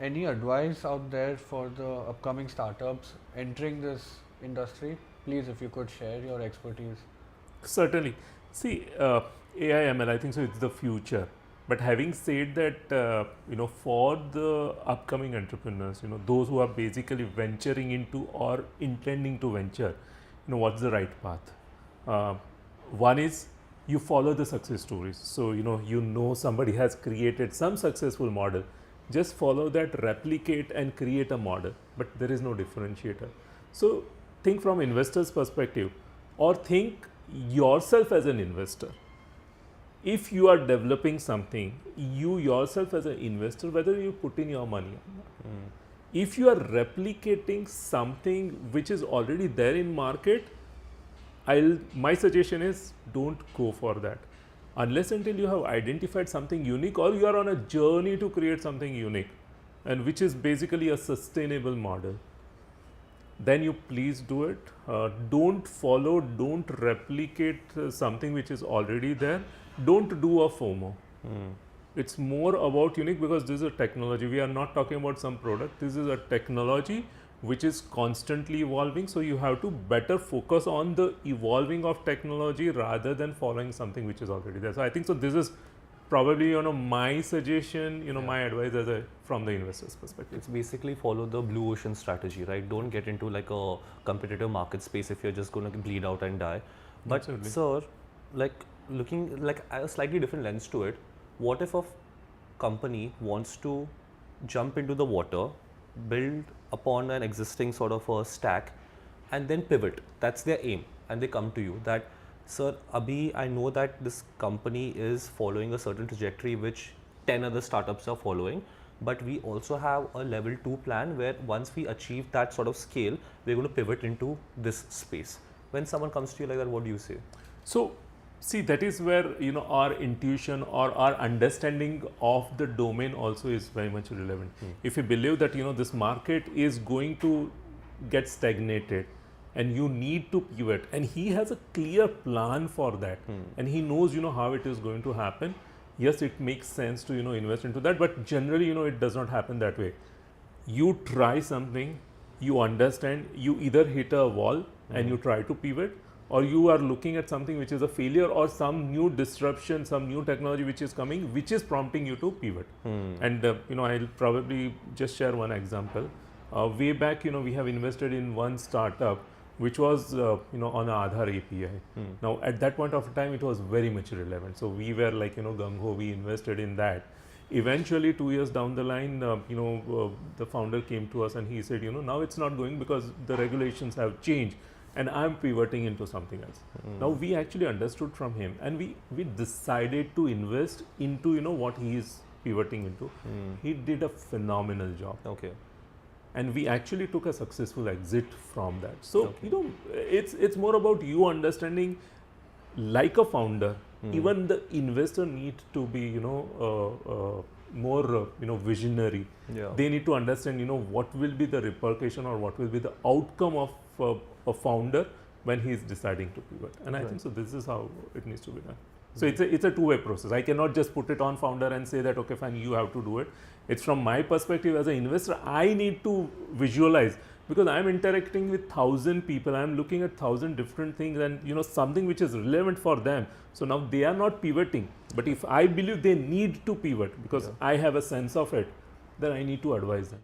any advice out there for the upcoming startups entering this industry? Please, if you could share your expertise. Certainly. See, AI ML, I think so it's the future. But having said that, for the upcoming entrepreneurs, those who are basically venturing into or intending to venture, what's the right path? One is you follow the success stories. So, somebody has created some successful model. Just follow that, replicate and create a model. But there is no differentiator. So, think from investor's perspective or think yourself as an investor. If you are developing something, you yourself as an investor, whether you put in your money or not. If you are replicating something which is already there in market, my suggestion is don't go for that. Unless until you have identified something unique or you are on a journey to create something unique and which is basically a sustainable model, then you please do it. Don't replicate something which is already there. Don't do a FOMO. It's more about unique because this is a technology. We are not talking about some product. This is a technology which is constantly evolving. So you have to better focus on the evolving of technology rather than following something which is already there. So I think so. This is probably my suggestion, my advice from the investor's perspective. It's basically follow the blue ocean strategy, right? Don't get into like a competitive market space if you're just going to bleed out and die. But Absolutely. sir, like looking like a slightly different lens to it, what if a company wants to jump into the water, build upon an existing sort of a stack and then pivot? That's their aim, and they come to you that, sir, Abhi, I know that this company is following a certain trajectory which 10 other startups are following, but we also have a level 2 plan where once we achieve that sort of scale, we're going to pivot into this space. When someone comes to you like that, what do you say? So, see, that is where our intuition or our understanding of the domain also is very much relevant. If you believe that this market is going to get stagnated and you need to pivot, and he has a clear plan for that, and he knows how it is going to happen, yes, it makes sense to invest into that. But generally it does not happen that way. You try something, you understand, you either hit a wall and you try to pivot, or you are looking at something which is a failure or some new disruption, some new technology which is coming, which is prompting you to pivot. And I'll probably just share one example. Way back, we have invested in one startup which was on Aadhaar API. Now at that point of time it was very much relevant, so we were like gung-ho, we invested in that. Eventually 2 years down the line, the founder came to us and he said, now it's not going because the regulations have changed and I'm pivoting into something else. Now we actually understood from him and we decided to invest into what he is pivoting into. He did a phenomenal job. Okay. And we actually took a successful exit from that. So, it's more about you understanding, like a founder, even the investor needs to be, more, visionary. Yeah. They need to understand, what will be the repercussion or what will be the outcome of a founder when he is deciding to pivot. And I think so this is how it needs to be done. So it's a two-way process. I cannot just put it on founder and say that, okay, fine, you have to do it. It's from my perspective as an investor, I need to visualize, because I'm interacting with 1,000 people. I'm looking at 1,000 different things and something which is relevant for them. So now they are not pivoting, but if I believe they need to pivot because I have a sense of it, then I need to advise them.